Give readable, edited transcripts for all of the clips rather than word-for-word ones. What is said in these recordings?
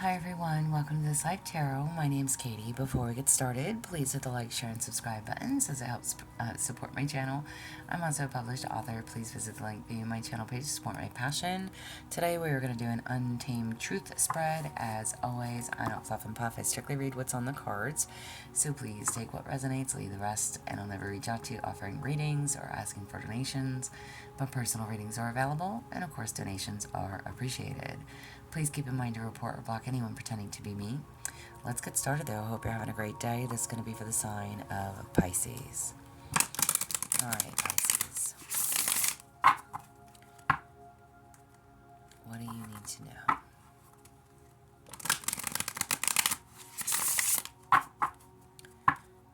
Hi everyone, welcome to this live tarot. My name's Katie. Before we get started, please hit the like, share, and subscribe buttons as it helps support my channel. I'm also a published author. Please visit the link below my channel page to support my passion. Today we are going to do an Untamed truth spread. As always, I don't fluff and puff. I strictly read what's on the cards. So please take what resonates, leave the rest, and I'll never reach out to you offering readings or asking for donations. But personal readings are available, and of course donations are appreciated. Please keep in mind to report or block anyone pretending to be me. Let's get started though. I hope you're having a great day. This is going to be for the sign of Pisces. Alright, Pisces. What do you need to know?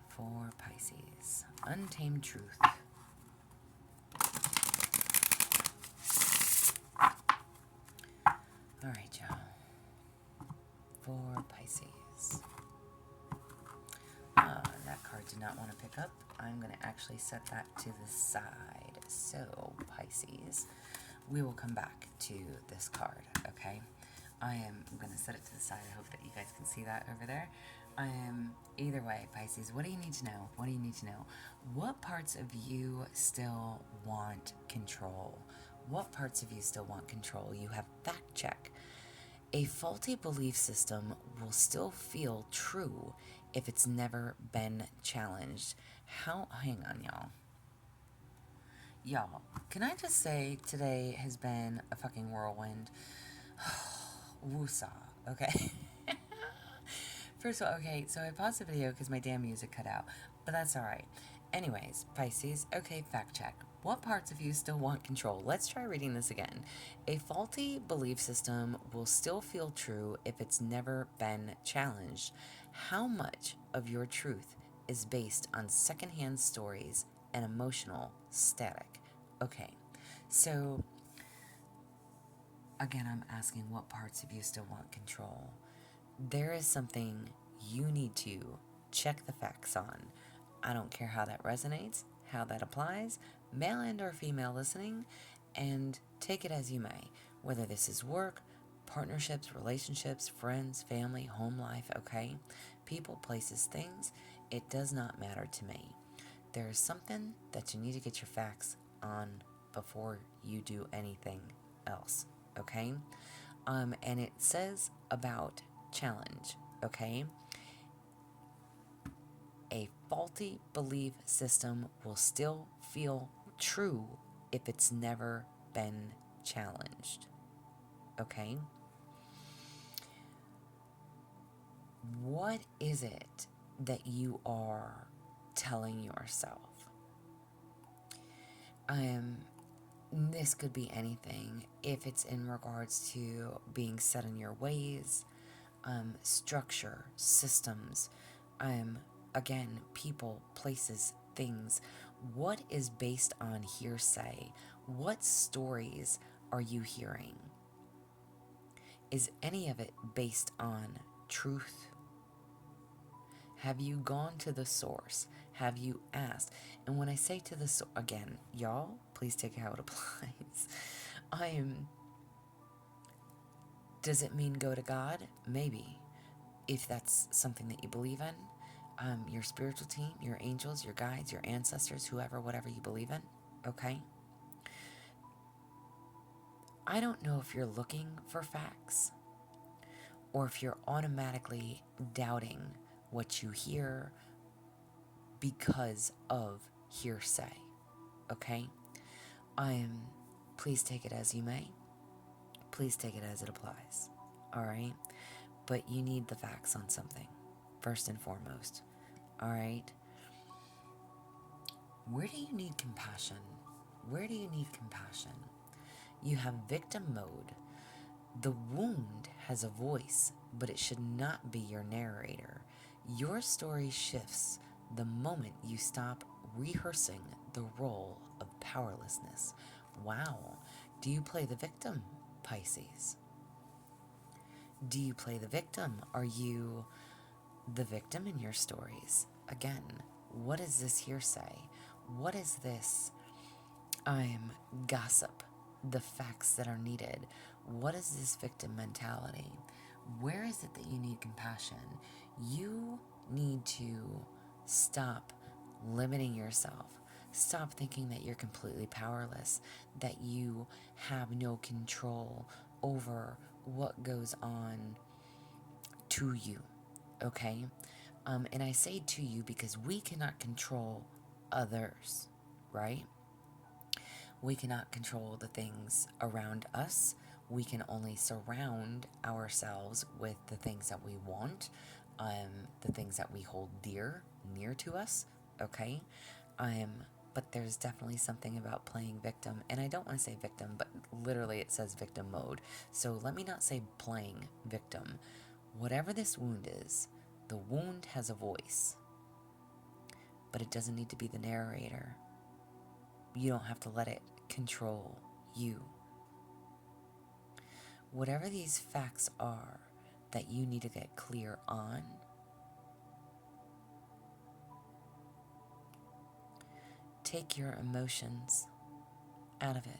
For Pisces. Untamed truth. Alright, y'all. For Pisces. That card did not want to pick up. I'm going to actually set that to the side. So, Pisces, we will come back to this card, okay? I'm going to set it to the side. I hope that you guys can see that over there. Either way, Pisces, what do you need to know? What do you need to know? What parts of you still want control? What parts of you still want control? You have fact check. A faulty belief system will still feel true if it's never been challenged. Hang on, y'all. Y'all, can I just say today has been a fucking whirlwind? Woosah, okay? First of all, okay, so I paused the video because my damn music cut out, but that's alright. Anyways, Pisces, okay, fact check. What parts of you still want control? Let's try reading this again. A faulty belief system will still feel true if it's never been challenged. How much of your truth is based on secondhand stories and emotional static? Okay, so again, I'm asking what parts of you still want control. There is something you need to check the facts on. I don't care how that resonates, how that applies, male and or female listening, and take it as you may. Whether this is work, partnerships, relationships, friends, family, home life, okay? People, places, things, it does not matter to me. There is something that you need to get your facts on before you do anything else, okay? And it says about challenge, okay? A faulty belief system will still feel true if it's never been challenged, okay? What is it that you are telling yourself? This could be anything. If it's in regards to being set in your ways, structure, systems, again, people, places, things. What is based on hearsay? What stories are you hearing? Is any of it based on truth? Have you gone to the source? Have you asked? And when I say to the source, again, y'all, please take it how it applies. Does it mean go to God? Maybe. If that's something that you believe in. Your spiritual team, your angels, your guides, your ancestors, whoever, whatever you believe in, okay? I don't know if you're looking for facts or if you're automatically doubting what you hear because of hearsay, okay? Please take it as you may. Please take it as it applies, all right? But you need the facts on something, first and foremost, all right? Where do you need compassion? Where do you need compassion? You have victim mode. The wound has a voice, but it should not be your narrator. Your story shifts the moment you stop rehearsing the role of powerlessness. Wow. Do you play the victim, Pisces? Do you play the victim? Are you the victim in your stories? Again, what is this hearsay? What is this gossip? The facts that are needed. What is this victim mentality? Where is it that you need compassion? You need to stop limiting yourself. Stop thinking that you're completely powerless, that you have no control over what goes on to you, okay? And I say to you because we cannot control others, right? We cannot control the things around us. We can only surround ourselves with the things that we want, the things that we hold near to us, okay? But there's definitely something about playing victim, and I don't want to say victim, but literally it says victim mode. So let me not say playing victim. Whatever this wound is, the wound has a voice, but it doesn't need to be the narrator. You don't have to let it control you. Whatever these facts are that you need to get clear on, take your emotions out of it.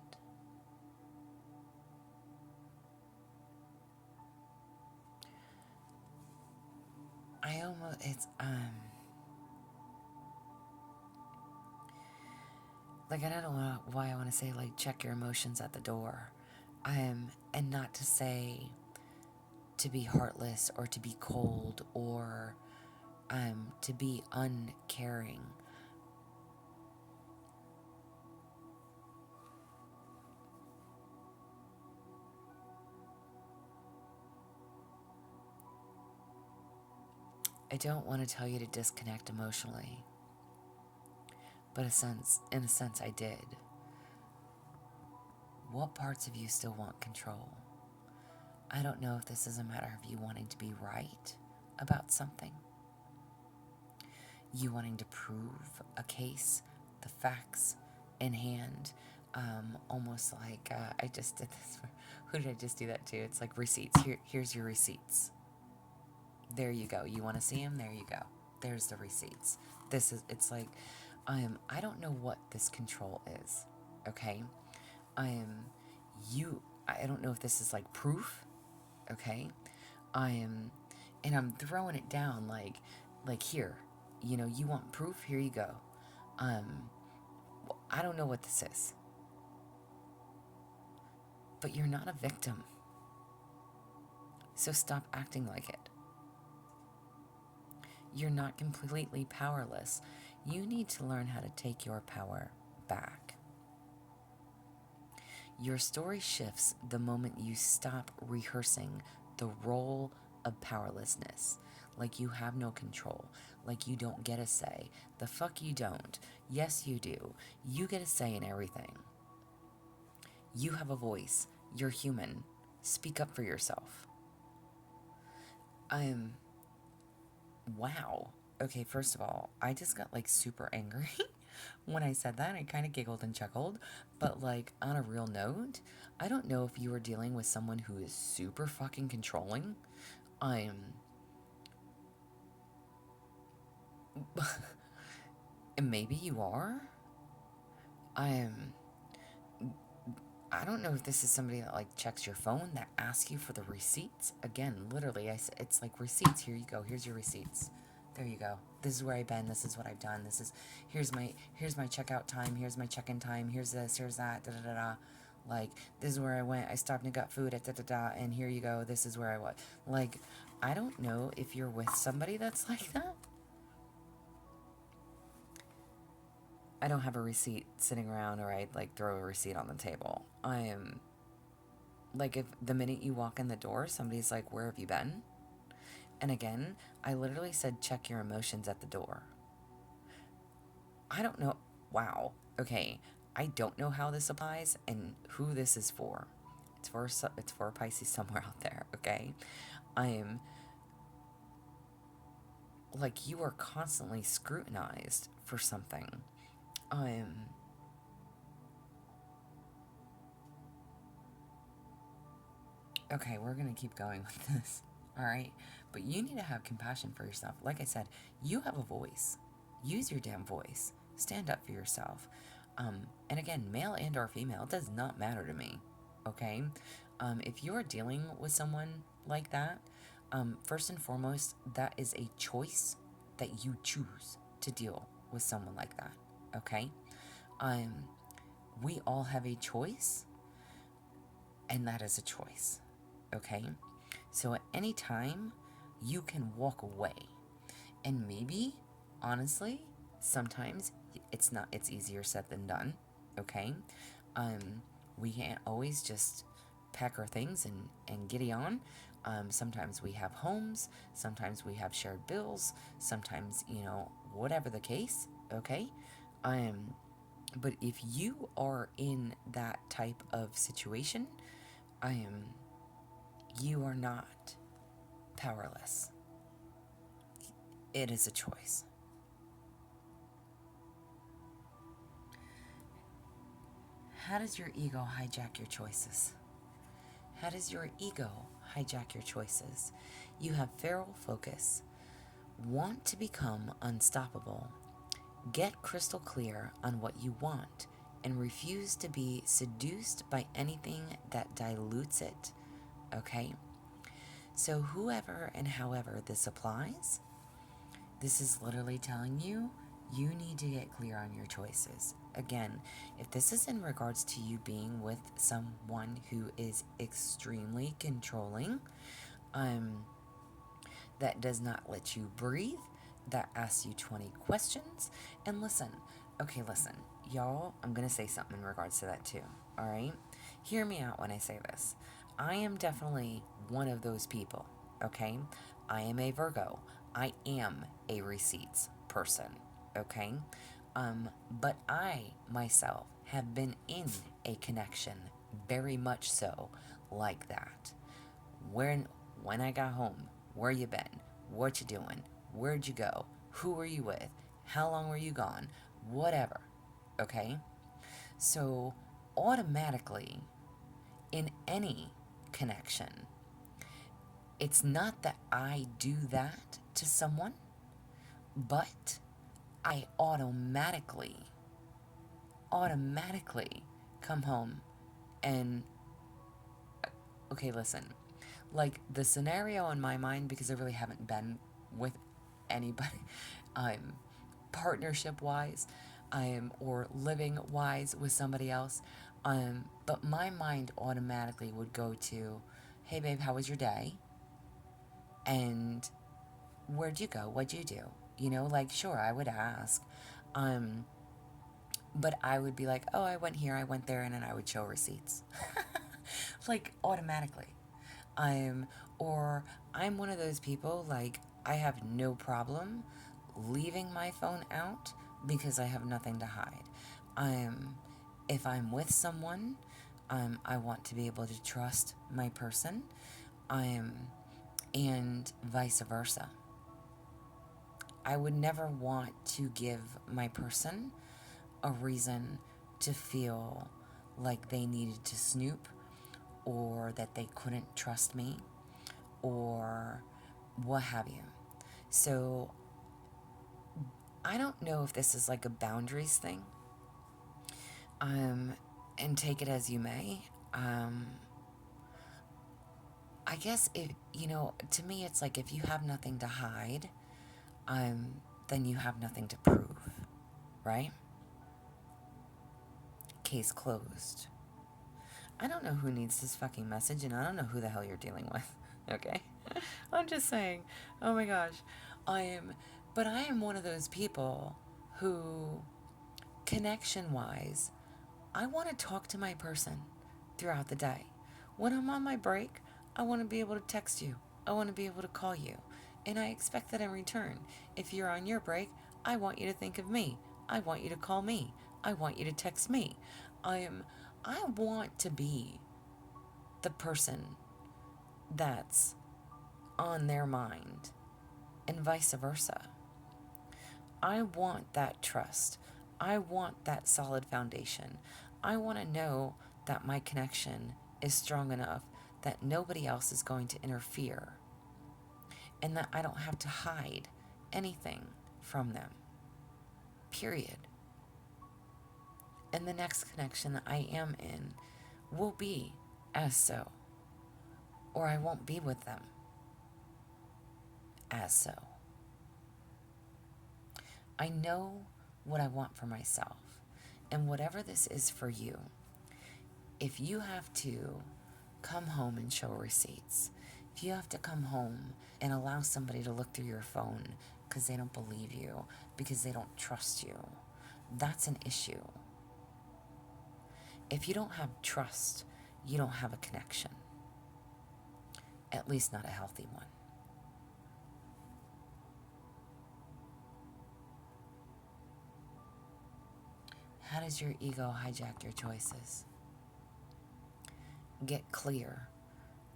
Like, I don't know why I want to say, like, check your emotions at the door. And not to say to be heartless or to be cold or to be uncaring. I don't want to tell you to disconnect emotionally, but in a sense I did. What parts of you still want control? I don't know if this is a matter of you wanting to be right about something, you wanting to prove a case, the facts in hand, almost like I just did this. Who did I just do that to? It's like receipts. Here's your receipts. There you go. You want to see them? There you go. There's the receipts. It's like, I don't know what this control is, okay? I don't know if this is like proof, okay? And I'm throwing it down like here, you want proof? Here you go. I don't know what this is, but you're not a victim. So stop acting like it. You're not completely powerless. You need to learn how to take your power back. Your story shifts the moment you stop rehearsing the role of powerlessness. Like you have no control. Like you don't get a say. The fuck you don't. Yes, you do. You get a say in everything. You have a voice. You're human. Speak up for yourself. Wow. Okay, first of all, I just got like super angry when I said that. I kind of giggled and chuckled. But like on a real note, I don't know if you are dealing with someone who is super fucking controlling. And maybe you are. I don't know if this is somebody that like checks your phone, that asks you for the receipts. Again, literally, it's like receipts. Here you go. Here's your receipts. There you go. This is where I've been. This is what I've done. Here's my checkout time. Here's my check-in time. Here's this. Here's that. Da da da da. Like, this is where I went. I stopped and got food at da da da. And here you go. This is where I was. Like, I don't know if you're with somebody that's like that. I don't have a receipt sitting around, or I'd like throw a receipt on the table. I am like, if the minute you walk in the door, somebody's like, "Where have you been?" And again, I literally said, "Check your emotions at the door." I don't know. Wow. Okay. I don't know how this applies and who this is for. It's for a Pisces somewhere out there. Okay. I am like, you are constantly scrutinized for something. Okay, we're going to keep going with this. All right? But you need to have compassion for yourself. Like I said, you have a voice. Use your damn voice. Stand up for yourself. And again, male and or female, it does not matter to me. Okay? If you're dealing with someone like that, First and foremost, that is a choice that you choose to deal with someone like that. Okay? We all have a choice, and that is a choice. Okay? So at any time, you can walk away. And maybe, honestly, sometimes it's easier said than done. Okay? We can't always just pack our things and giddy on. Sometimes we have homes, sometimes we have shared bills, sometimes, whatever the case, okay? But if you are in that type of situation, you are not powerless. It is a choice. How does your ego hijack your choices? How does your ego hijack your choices? You have feral focus, want to become unstoppable, get crystal clear on what you want, and refuse to be seduced by anything that dilutes it. Okay? So, whoever and however this applies, this is literally telling you you need to get clear on your choices. Again, if this is in regards to you being with someone who is extremely controlling, that does not let you breathe, that asks you 20 questions, and listen, y'all, I'm gonna say something in regards to that too, all right? Hear me out when I say this. I am definitely one of those people, okay? I am a Virgo. I am a receipts person, okay? But I myself have been in a connection very much so like that. When I got home, where you been? What you doing? Where'd you go? Who were you with? How long were you gone? Whatever. Okay? So automatically in any connection, it's not that I do that to someone, but I automatically come home and okay, listen. Like the scenario in my mind, because I really haven't been with anybody, partnership wise, or living wise with somebody else, but my mind automatically would go to, hey babe, how was your day? And where'd you go? What'd you do? Like sure, I would ask, but I would be like, oh, I went here, I went there, and then I would show receipts. Like automatically. I'm or I'm one of those people, like I have no problem leaving my phone out because I have nothing to hide. I'm If I'm with someone, I want to be able to trust my person. I'm And vice versa. I would never want to give my person a reason to feel like they needed to snoop or that they couldn't trust me or what have you. So I don't know if this is like a boundaries thing. And take it as you may. I guess if to me it's like if you have nothing to hide, then you have nothing to prove, right? Case closed. I don't know who needs this fucking message, and I don't know who the hell you're dealing with. Okay? I'm just saying. Oh my gosh. But I am one of those people who, connection wise, I want to talk to my person throughout the day. When I'm on my break, I want to be able to text you. I want to be able to call you. And I expect that in return. If you're on your break, I want you to think of me. I want you to call me. I want you to text me. I want to be the person that's on their mind and vice versa. I want that trust. I want that solid foundation. I want to know that my connection is strong enough that nobody else is going to interfere and that I don't have to hide anything from them. Period. And the next connection that I am in will be as so, or I won't be with them. as so. I know what I want for myself. And whatever this is for you, if you have to come home and show receipts, if you have to come home and allow somebody to look through your phone because they don't believe you, because they don't trust you, that's an issue. If you don't have trust, you don't have a connection. At least not a healthy one. How does your ego hijack your choices? Get clear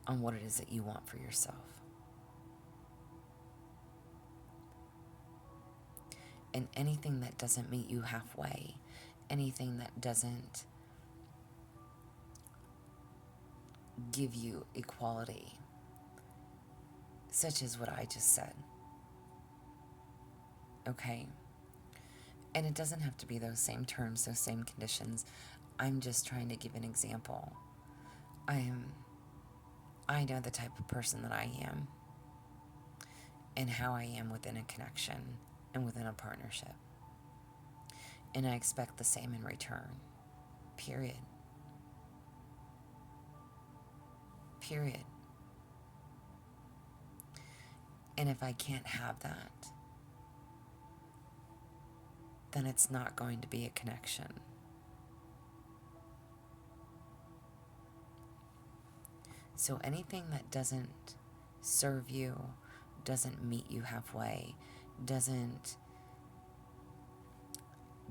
on what it is that you want for yourself. And anything that doesn't meet you halfway, anything that doesn't give you equality, such as what I just said, okay? And it doesn't have to be those same terms, those same conditions. I'm just trying to give an example. I know the type of person that I am and how I am within a connection and within a partnership. And I expect the same in return. Period. Period. And if I can't have that, then it's not going to be a connection. So anything that doesn't serve you, doesn't meet you halfway, doesn't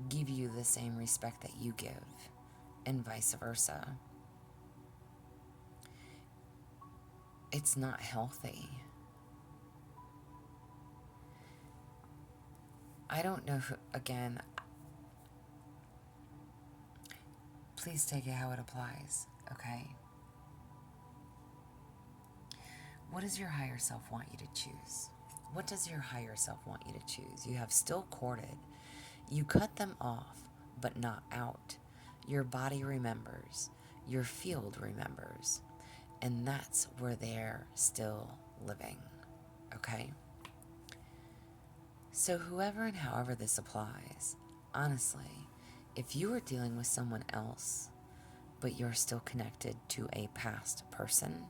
give you the same respect that you give, and vice versa, it's not healthy. I don't know who, again, please take it how it applies, okay? What does your higher self want you to choose? What does your higher self want you to choose? You have still courted. You cut them off, but not out. Your body remembers. Your field remembers. And that's where they're still living, okay? So whoever and however this applies, honestly, if you are dealing with someone else, but you're still connected to a past person,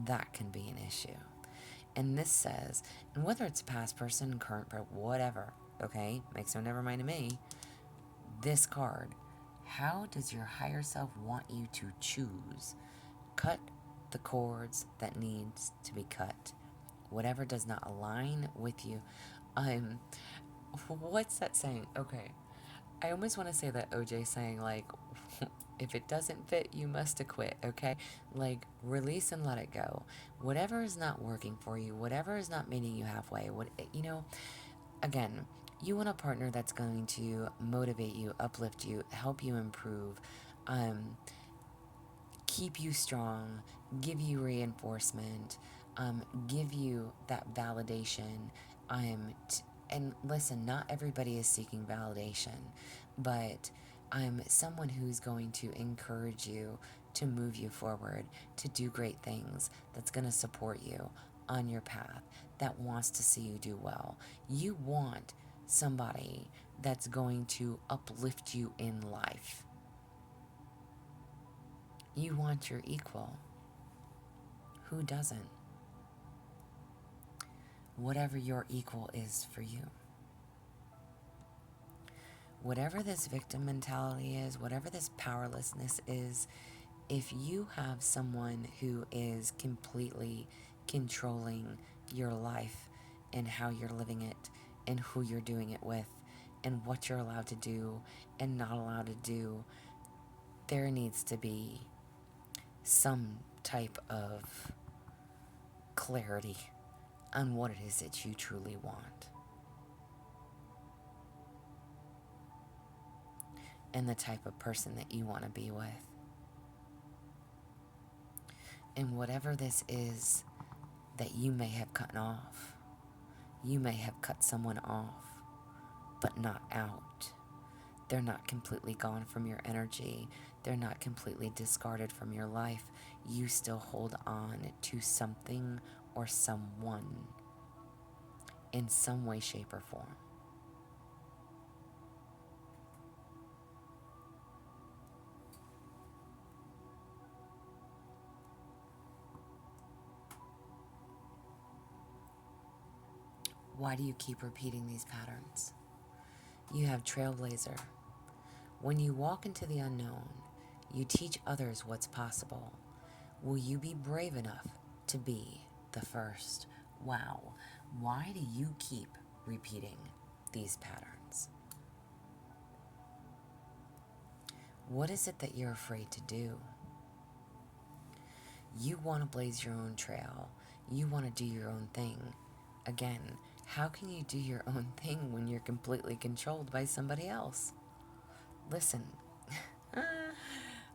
that can be an issue. And this says, and whether it's a past person, current, whatever, okay, makes no never mind to me, this card, how does your higher self want you to choose? Cut the cords that needs to be cut. Whatever does not align with you. What's that saying? Okay. I almost want to say that OJ saying, like, if it doesn't fit, you must quit, okay? Like, release and let it go. Whatever is not working for you, whatever is not meeting you halfway, again, you want a partner that's going to motivate you, uplift you, help you improve, keep you strong, give you reinforcement, give you that validation, and listen, not everybody is seeking validation, but I'm someone who's going to encourage you to move you forward, to do great things, that's going to support you on your path, that wants to see you do well. You want somebody that's going to uplift you in life. You want your equal. Who doesn't? Whatever your equal is for you. Whatever this victim mentality is, whatever this powerlessness is, if you have someone who is completely controlling your life and how you're living it and who you're doing it with and what you're allowed to do and not allowed to do, there needs to be some type of clarity on what it is that you truly want. And the type of person that you want to be with. And whatever this is that you may have cut off, you may have cut someone off, but not out. They're not completely gone from your energy. They're not completely discarded from your life. You still hold on to something or someone in some way, shape, or form. Why do you keep repeating these patterns? You have trailblazer. When you walk into the unknown, you teach others what's possible. Will you be brave enough to be the first? Wow. Why do you keep repeating these patterns? What is it that you're afraid to do? You want to blaze your own trail. You want to do your own thing. Again, how can you do your own thing when you're completely controlled by somebody else? Listen,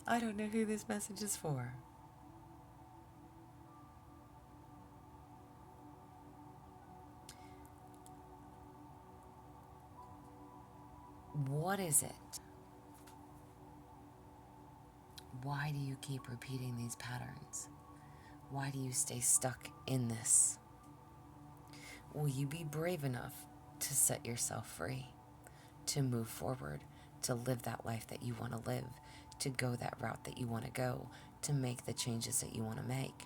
I don't know who this message is for. What is it? Why do you keep repeating these patterns? Why do you stay stuck in this? Will you be brave enough to set yourself free, to move forward, to live that life that you want to live, to go that route that you want to go, to make the changes that you want to make?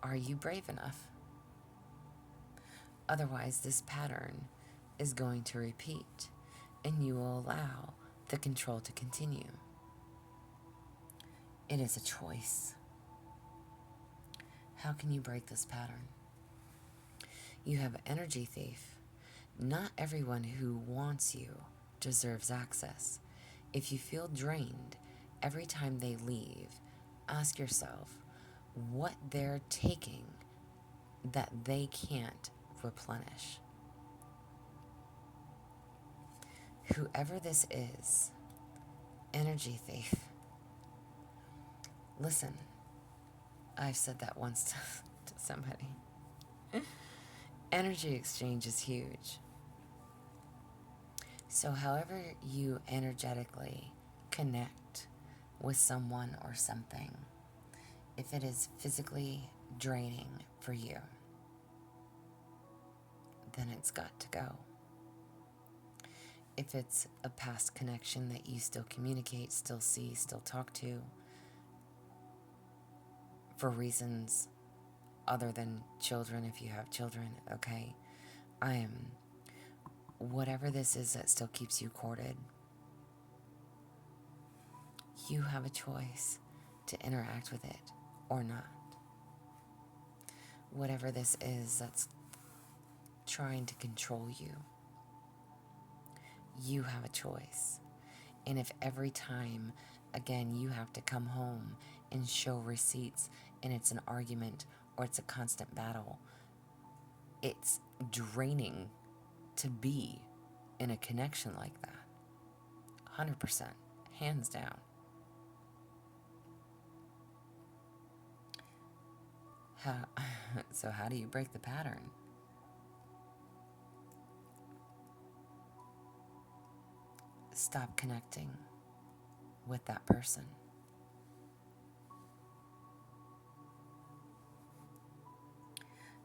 Are you brave enough? Otherwise, this pattern is going to repeat, and you will allow the control to continue. It is a choice. How can you break this pattern? You have energy thief. Not everyone who wants you deserves access. If you feel drained every time they leave, ask yourself what they're taking that they can't replenish. Whoever this is, energy thief. Listen, I've said that once to somebody. Energy exchange is huge. So however you energetically connect with someone or something, if it is physically draining for you, then it's got to go. If it's a past connection that you still communicate, still see, still talk to, for reasons other than children, if you have children, okay? Whatever this is that still keeps you corded, you have a choice to interact with it or not. Whatever this is that's trying to control you, you have a choice. And if every time, again, you have to come home and show receipts and it's an argument or it's a constant battle, it's draining to be in a connection like that. 100%, hands down. So how do you break the pattern? Stop connecting with that person.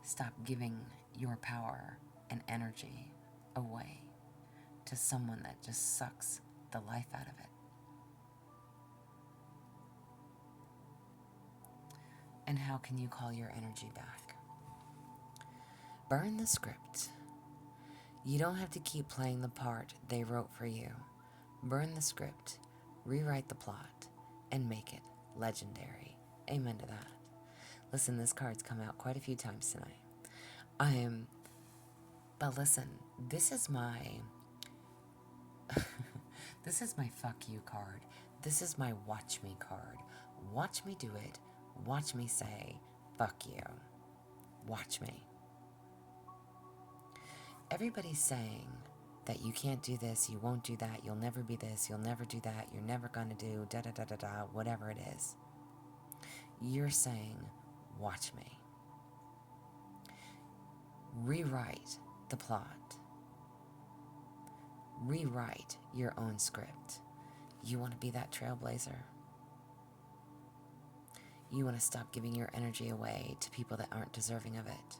Stop giving your power and energy away to someone that just sucks the life out of it. And how can you call your energy back? Burn the script. You don't have to keep playing the part they wrote for you. Burn the script, rewrite the plot, and make it legendary. Amen to that. Listen, this card's come out quite a few times tonight. But listen, this is my this is my fuck you card. This is my watch me card. Watch me do it. Watch me say, fuck you. Watch me. Everybody's saying that you can't do this, you won't do that, you'll never be this, you'll never do that, you're never gonna do da-da-da-da-da, whatever it is. You're saying, watch me. Rewrite the plot. Rewrite your own script. You want to be that trailblazer. You want to stop giving your energy away to people that aren't deserving of it.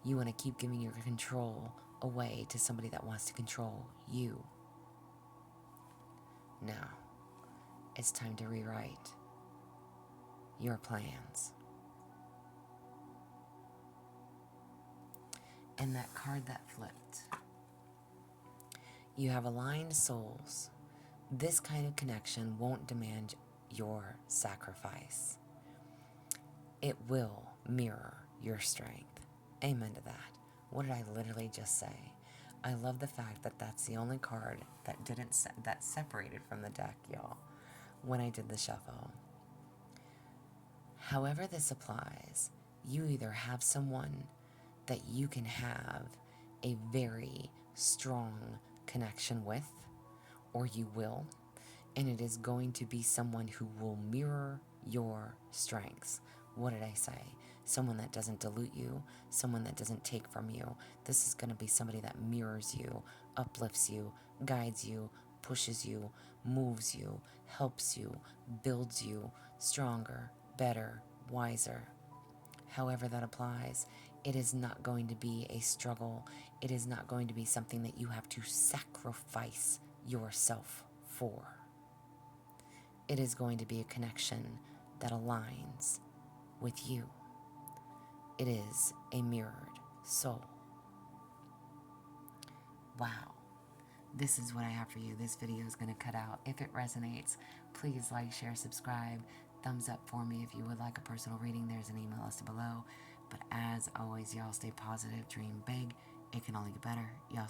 You want to keep giving your control away to somebody that wants to control you. Now, it's time to rewrite your plans. And that card that flipped, you have aligned souls. This kind of connection won't demand your sacrifice. It will mirror your strength. Amen to that. What did I literally just say? I love the fact that that's the only card that that separated from the deck, y'all, when I did the shuffle. However this applies, you either have someone that you can have a very strong connection with, or you will, and it is going to be someone who will mirror your strengths. What did I say? Someone that doesn't dilute you, someone that doesn't take from you. This is going to be somebody that mirrors you, uplifts you, guides you, pushes you, moves you, helps you, builds you stronger, better, wiser. However that applies, it is not going to be a struggle. It is not going to be something that you have to sacrifice yourself for. It is going to be a connection that aligns with you. It is a mirrored soul. Wow. This is what I have for you. This video is going to cut out. If it resonates, please like, share, subscribe. Thumbs up for me if you would like a personal reading. There's an email listed below. But as always, y'all stay positive, dream big. It can only get better. Y'all